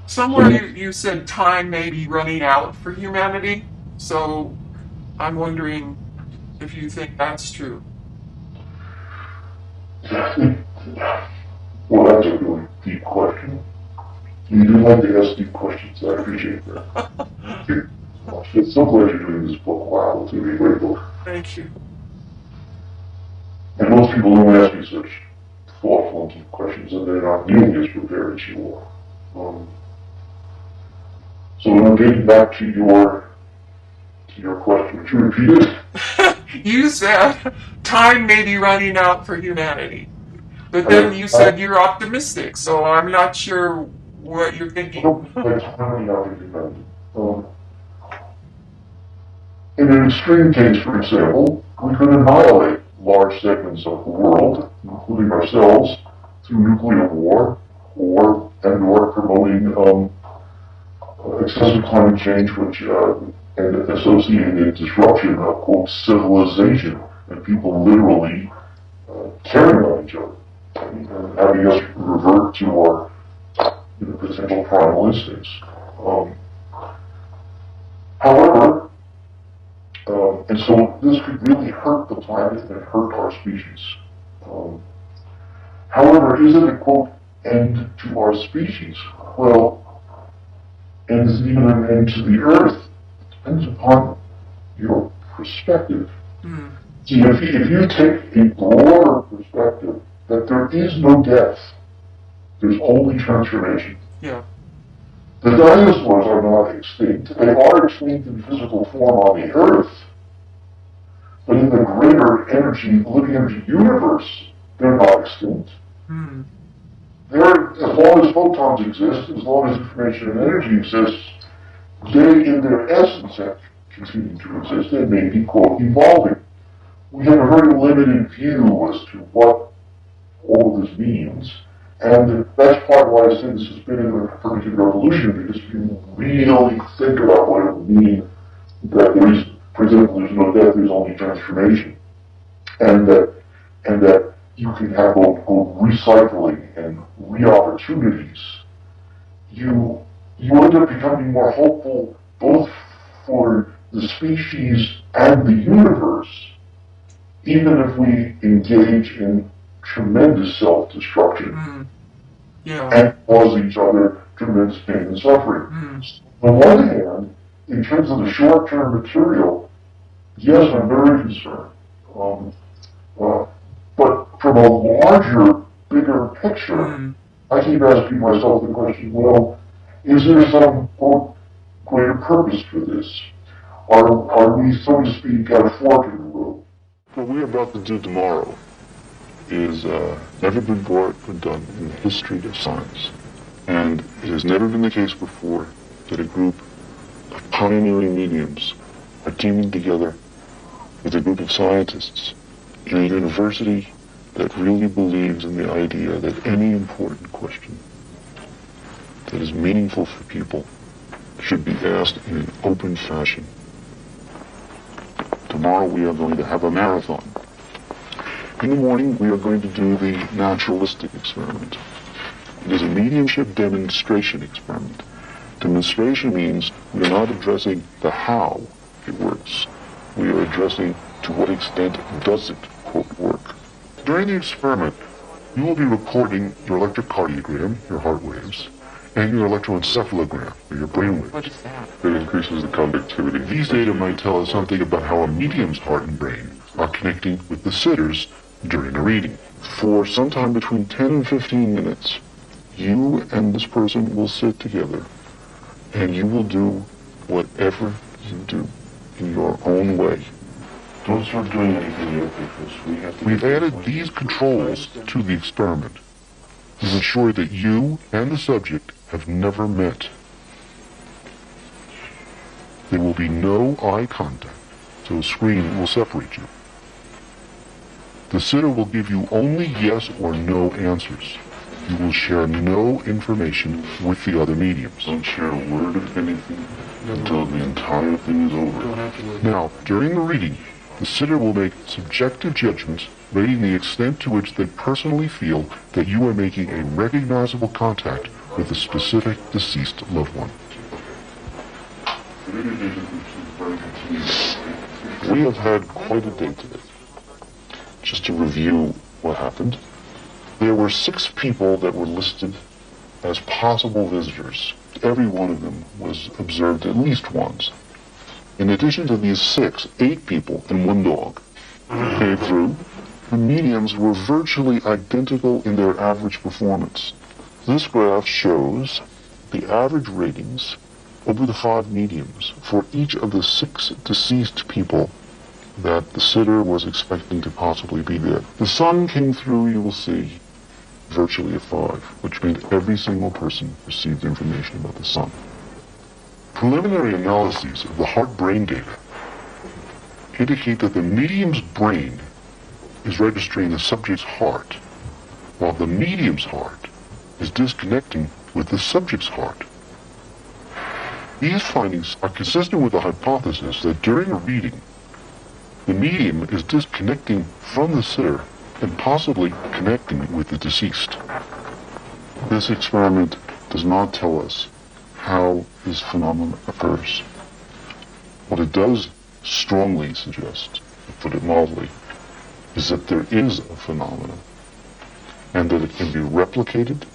Somewhere you said time may be running out for humanity, so I'm wondering if you think that's true. Well, that's a really deep question. You do like to ask deep questions. I appreciate that. It's so glad you're doing this book. Wow, it's going to be a great book. Thank you. And most people don't ask you such thoughtful and deep questions, and they're not nearly as prepared as you are. So getting back to your question, would you repeat it? You said time may be running out for humanity. But then you said you're optimistic, so I'm not sure what you're thinking. In an extreme case, for example, we could annihilate large segments of the world, including ourselves, through nuclear war, or promoting excessive climate change, and associated disruption of, quote, civilization, and people literally tearing on each other, having us revert to our potential primal instincts. However, and so this could really hurt the planet and hurt our species. However, is it a, quote, end to our species? Well, and is it even an end to the Earth? It depends upon your perspective. Mm. See, if you take a broader perspective, that there is no death, there's only transformation. Yeah. The dinosaurs are not extinct. They are extinct in physical form on the Earth, but in the greater living energy universe, they're not extinct. Mm. As long as photons exist, as long as information and energy exists, they in their essence have continued to exist and may be, quote, evolving. We have a very limited view as to what all of this means, and that's part of why I say this has been a particular revolution, because if you really think about what it would mean that there is, for example, there's no death, there's only transformation, and that you can have both recycling and re-opportunities, you end up becoming more hopeful both for the species and the universe, even if we engage in tremendous self-destruction. Mm. Yeah. And cause each other tremendous pain and suffering. Mm. On one hand, in terms of the short-term material, yes, I'm very concerned. But from a larger, bigger picture, I keep asking myself the question, well, is there some, quote, greater purpose for this? Are we, so to speak, at a fork in the road? What we're about to do tomorrow is never been done in the history of science. And it has never been the case before that a group of pioneering mediums are teaming together with a group of scientists in a university that really believes in the idea that any important question that is meaningful for people should be asked in an open fashion. Tomorrow we are going to have a marathon. In the morning we are going to do the naturalistic experiment. It is a mediumship demonstration experiment. Demonstration means we are not addressing the how it works. We are addressing to what extent does it, quote, work. During the experiment, you will be recording your electrocardiogram, your heart waves, and your electroencephalogram, or your brain waves. What is that? That increases the conductivity. These data might tell us something about how a medium's heart and brain are connecting with the sitters during a reading. For sometime between 10 and 15 minutes, you and this person will sit together, and you will do whatever you do in your own way. Don't start doing anything yet, because We've added these controls to the experiment to ensure that you and the subject have never met. There will be no eye contact, so a screen will separate you. The sitter will give you only yes or no answers. You will share no information with the other mediums. Don't share a word of anything until the entire thing is over. Now, during the reading, the sitter will make subjective judgments rating the extent to which they personally feel that you are making a recognizable contact with a specific deceased loved one. We have had quite a day today. Just to review what happened, there were 6 people that were listed as possible visitors. Every one of them was observed at least once. In addition to these 6, 8 people and 1 dog came through. The mediums were virtually identical in their average performance. This graph shows the average ratings over the 5 mediums for each of the 6 deceased people that the sitter was expecting to possibly be there. The sun came through, you will see, virtually a 5, which meant every single person received information about the sun. Preliminary analyses of the heart-brain data indicate that the medium's brain is registering the subject's heart, while the medium's heart is disconnecting with the subject's heart. These findings are consistent with the hypothesis that during a reading, the medium is disconnecting from the sitter and possibly connecting with the deceased. This experiment does not tell us how this phenomenon occurs. What it does strongly suggest, to put it mildly, is that there is a phenomenon, and that it can be replicated,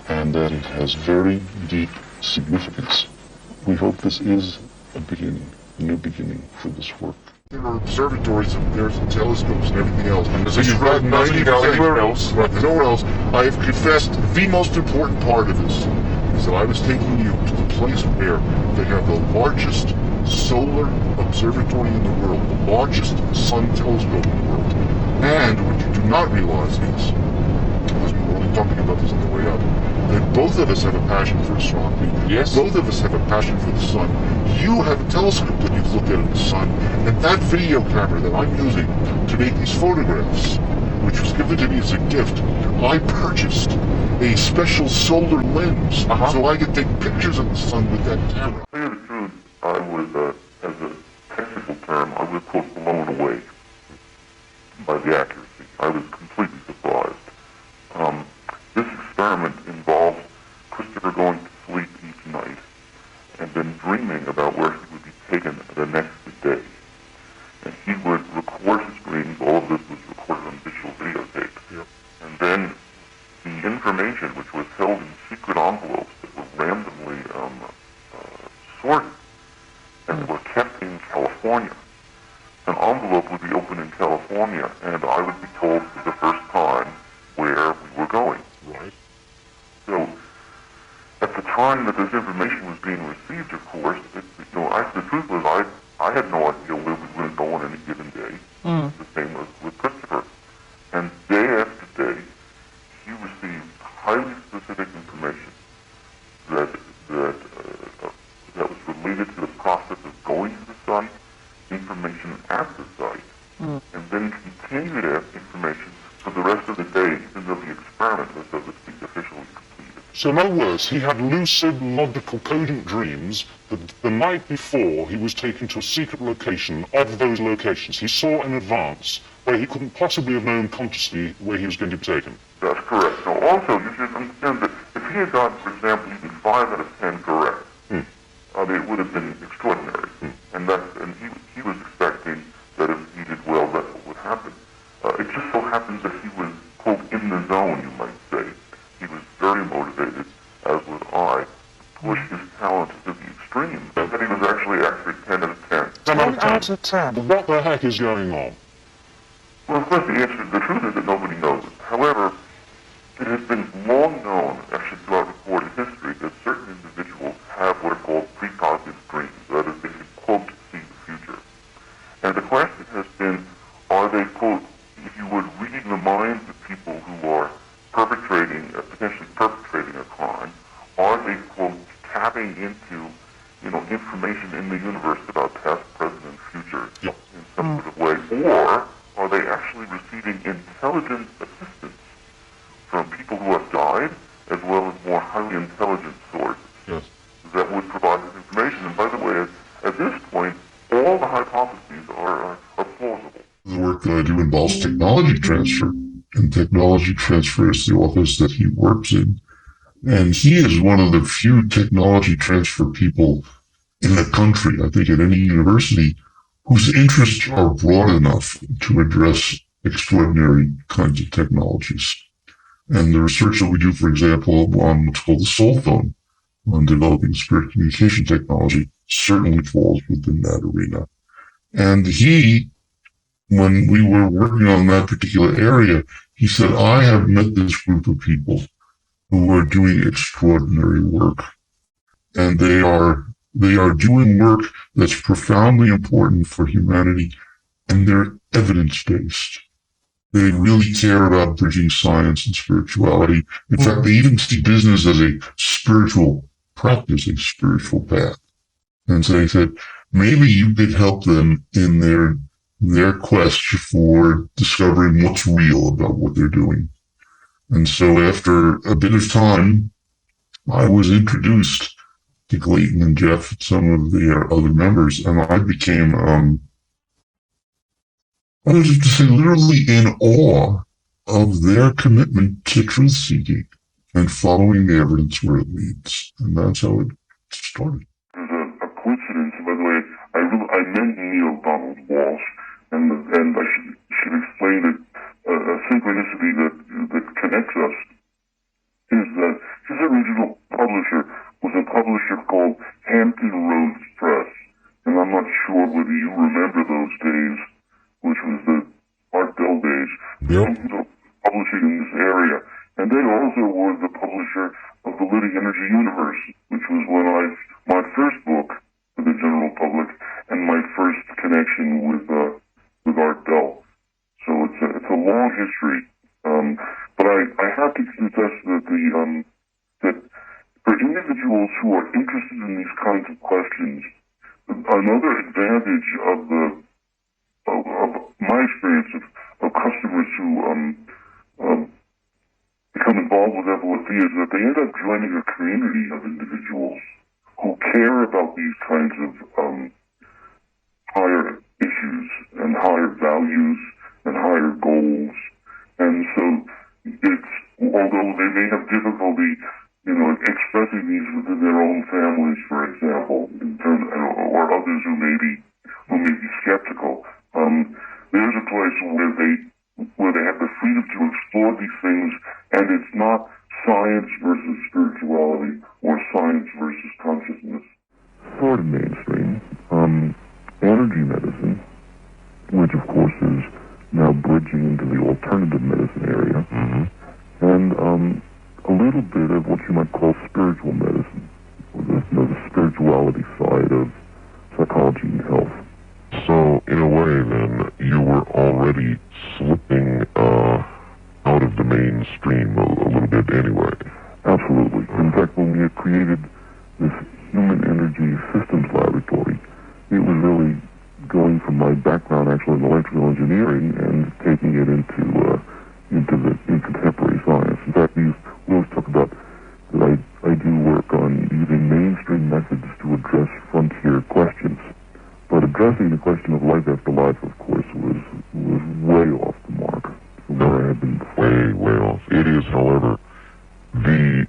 and that it has very deep significance. We hope this is a beginning, a new beginning for this work. There are observatories and there's telescopes and everything else. And so you've got 90% anywhere else. Right, there's nowhere else. I have confessed the most important part of this is that I was taking you to the place where they have the largest solar observatory in the world, the largest sun telescope in the world. And what you do not realize is, because we were only talking about this on the way up, that both of us have a passion for astronomy. Yes. Both of us have a passion for the sun. You have a telescope that you've looked at in the sun, and that video camera that I'm using to make these photographs, which was given to me as a gift, I purchased a special solar lens so I could take pictures of the sun with that camera. To tell you the truth, I was, as a technical term, I was quote blown away by the accuracy. I was completely surprised. This experiment involved Christopher going to sleep each night and then dreaming about where he would be taken the next day. And he would record his dreams. All of this was recorded on digital videotape. Yep. And then the information, which was held in secret envelopes that were randomly sorted and were kept in California. An envelope would be opened in California, and I would be told for the first time where we were going. Right. So, at the time that this information was being received, of course, the truth was I had no idea where we were going to go on any given day. The same as with Christopher. And day after day, he received highly specific information that was related to the process of going to the site, information at the site, and then continued information for the rest of the day, even though the experiment was, so to speak, officially completed. So in other words, he had lucid, logical, cogent dreams that the night before he was taken to a secret location of those locations. He saw in advance where he couldn't possibly have known consciously where he was going to be taken. That's correct. Now also, you should understand that if he had gotten, for example, even 5 out of 10 correct, it would have been extraordinary. And he was expecting that if he did well, that's what would happen. It just so happens that he was, quote, in the zone, you might say. He was very motivated, as was I, to push his talent to the extreme. And that he was actually accurate 10 out of 10. 10 out of 10. What the heck is going on? Well, of course, the truth is that nobody knows. However, it has been long known, actually throughout recorded history, that certain individuals have what are called precognitive dreams. That is, they can, quote, see the future. And the question has been, are they, quote, if you would, reading the minds of people who are potentially perpetrating a crime? Are they, quote, tapping into, information in the universe about past, present, and future in some sort of way? Or are they actually receiving intelligent assistance from people who have died, as well as more highly intelligent sources that would provide this information? And by the way, at this point, all the hypotheses are plausible. The work that I do involves technology transfer, and technology transfer is the office that he works in. And he is one of the few technology transfer people in the country, I think at any university, whose interests are broad enough to address extraordinary kinds of technologies. And the research that we do, for example, on what's called the soul phone, on developing spirit communication technology, certainly falls within that arena. And he, when we were working on that particular area, he said, I have met this group of people who are doing extraordinary work. And they are doing work that's profoundly important for humanity, and they're evidence-based. They really care about bridging science and spirituality. In fact, they even see business as a spiritual practice, a spiritual path. And so they said, maybe you could help them in their quest for discovering what's real about what they're doing. And so after a bit of time, I was introduced to Clayton and Jeff and some of their other members, and I became, I was to say, literally in awe of their commitment to truth-seeking and following the evidence where it leads. And that's how it started. There's a coincidence, by the way. I met Neil Donald Walsh, and I should explain that a synchronicity that connects us is that his original publisher was a publisher called Hampton Roads Press. And I'm not sure whether you remember those days, which was the Art Bell days. Yep. Publishing in this area. And they also were the publisher of the Living Energy Universe, which was my first book for the general public and my first connection with Art Bell. So it's a long history. But I have to confess that for individuals who are interested in these kinds of questions, another advantage of my experience of customers who become involved with FOSD is that they end up joining a community of individuals who care about these kinds of higher issues and higher values and higher goals. And so although they may have difficulty, expressing these within their own families, for example, or others who may be skeptical, there's a place where they have the freedom to explore these things, and it's not science versus spirituality or science versus consciousness. Sort of mainstream. Energy medicine, which of course is now bridging into the alternative medicine area, and a little bit of what you might call spiritual medicine, or the spirituality side of psychology and health. So, in a way, then, you were already slipping out of the mainstream a little bit anyway. Absolutely. In fact, when we had created this human energy systems laboratory, it was really going from my background actually in electrical engineering and taking it into contemporary science. In fact, we always talk about that I do work on using mainstream methods to address frontier questions. But addressing the question of life after life, of course, was way off the mark from where I had been before. Way off. It is, however, in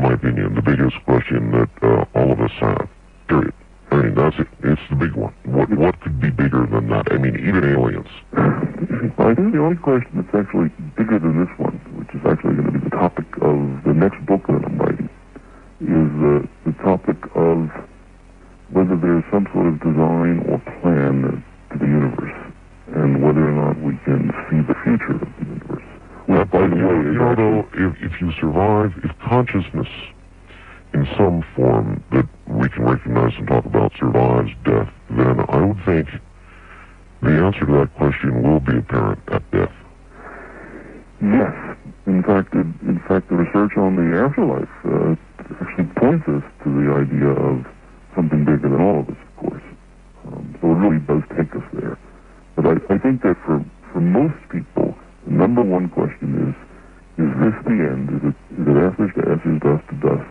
my opinion, the biggest question that all of us have, period. I mean, that's it. It's the big one. What could be bigger than that? I mean, even aliens. I think the only question that's actually bigger than this one, which is actually going to be the topic of the next book that I'm writing, is the topic of whether there's some sort of design or plan to the universe, and whether or not we can see the future of the universe. Well, by the way, though, if you survive, if consciousness in some form that we can recognize and talk about survives death, then I would think the answer to that question will be apparent at death. Yes. In fact, the research on the afterlife actually points us to the idea of something bigger than all of us, of course. So it really does take us there. But I think that for most people, the number one question is this the end? Is it ashes to ashes, dust to dust?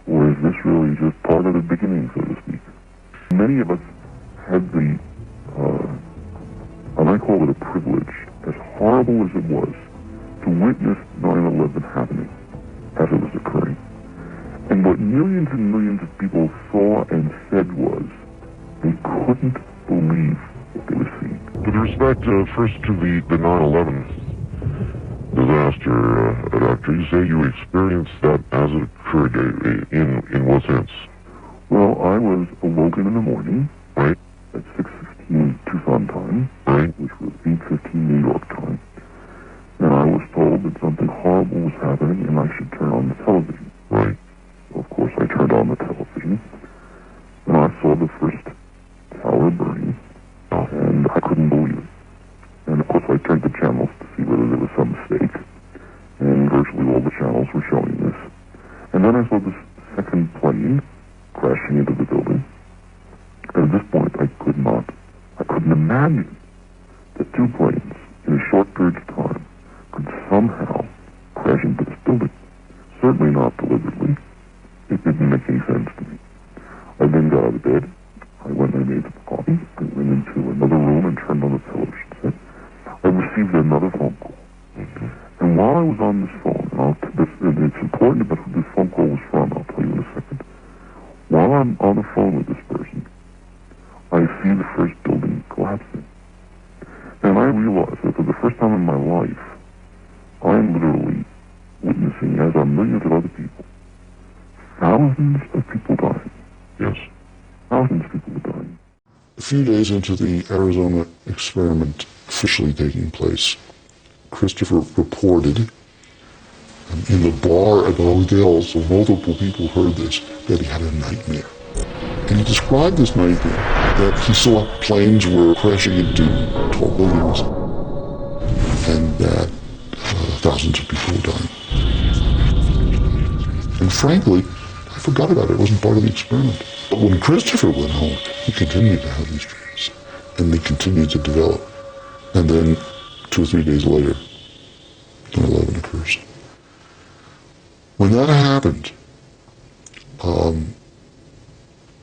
Or is this really just part of the beginning, so to speak? Many of us had the, and I call it a privilege, as horrible as it was, to witness 9/11 happening as it was occurring. And what millions and millions of people saw and said was, they couldn't believe what they were seeing. With respect first to the 9/11 disaster, Doctor, you say you experienced that as it occurred. In what sense? Well, I was awoken in the morning, Right. at 6:15 Tucson time, Right. which was 8:15 New York time, and I was told that something horrible was happening and I should turn on the television. Right. So of course I turned on the television, and I saw the first tower burning, and I couldn't believe it. And of course I turned the channels to see whether there was some mistake, and virtually all the channels were showing this. And then I saw this second plane crashing into the building. And at this point I couldn't imagine that two planes in a short period of time could somehow crash into this building. Certainly not deliberately. It didn't make any sense to me. I then got out of bed. I went and made some coffee. I went into another room and turned on the television set. I received another phone call. And while I was on this phone, and it's important about who this phone call was from, I'll tell you in a second. While I'm on the phone with this person, I see the first building collapsing. And I realize that for the first time in my life, I'm literally witnessing, as are millions of other people, thousands of people dying. Yes. Thousands of people are dying. A few days into the Arizona experiment officially taking place, Christopher reported in the bar at the hotel, so multiple people heard this, that he had a nightmare. And he described this nightmare that he saw planes were crashing into tall buildings and that thousands of people were dying. And frankly, I forgot about it. It wasn't part of the experiment. But when Christopher went home, he continued to have these dreams, and they continued to develop. And then 2 or 3 days later, 9/11 occurs. When that happened,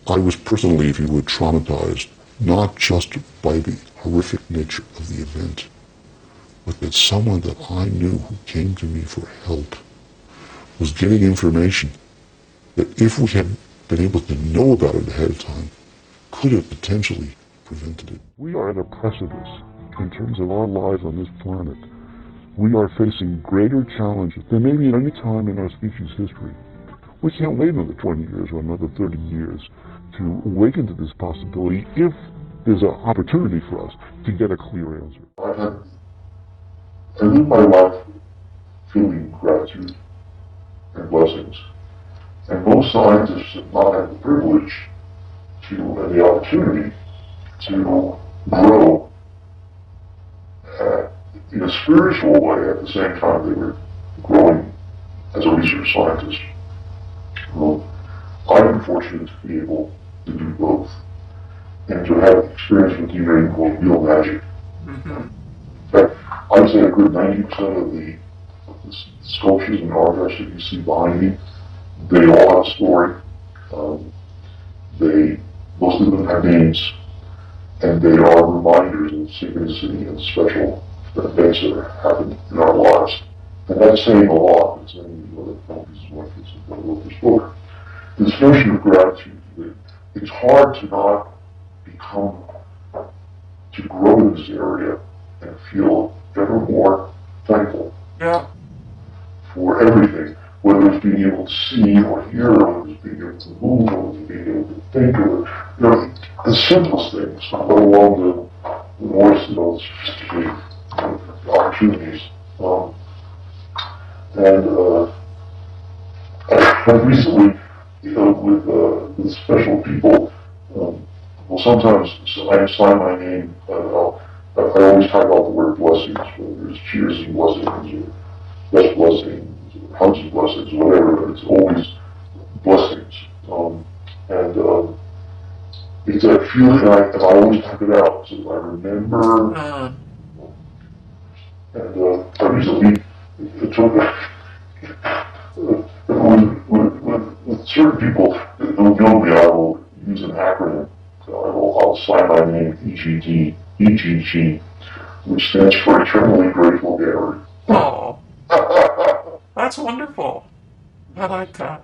I was personally, if you would, traumatized, not just by the horrific nature of the event, but that someone that I knew who came to me for help was getting information that if we had been able to know about it ahead of time, could have potentially prevented it. We are at a precipice in terms of our lives on this planet. We are facing greater challenges than maybe at any time in our species' history. We can't wait another 20 years or another 30 years to awaken to this possibility if there's an opportunity for us to get a clear answer. I live my life feeling gratitude and blessings. And most scientists have not had the privilege and the opportunity to grow in a spiritual way at the same time they were growing as a research scientist. I've been fortunate to be able to do both and to have experience with you called real magic. In fact, I'd say a good 90% of the sculptures and artworks that you see behind me, they all have a story. Most of them have names, and they are reminders of synchronicity and special events that happened in our lives. And that's saying a lot. It's saying this is one piece of wrote this book. This notion of gratitude, it's hard to not to grow in this area and feel ever more thankful for everything, whether it's being able to see or hear, or it's being able to move, or it's being able to think, or the simplest things, let alone the more sophisticated opportunities. And recently, with special people, well, sometimes I sign my name. I always type out the word blessings, whether it's cheers and blessings, or best blessings, or hugs and blessings, whatever, but it's always blessings. It's a feeling, and I always type it out, so I remember. And I recently took with certain people who know me, I will use an acronym. So I'll sign my name EGG, which stands for Eternally Grateful Gary. Oh, that's wonderful. I like that.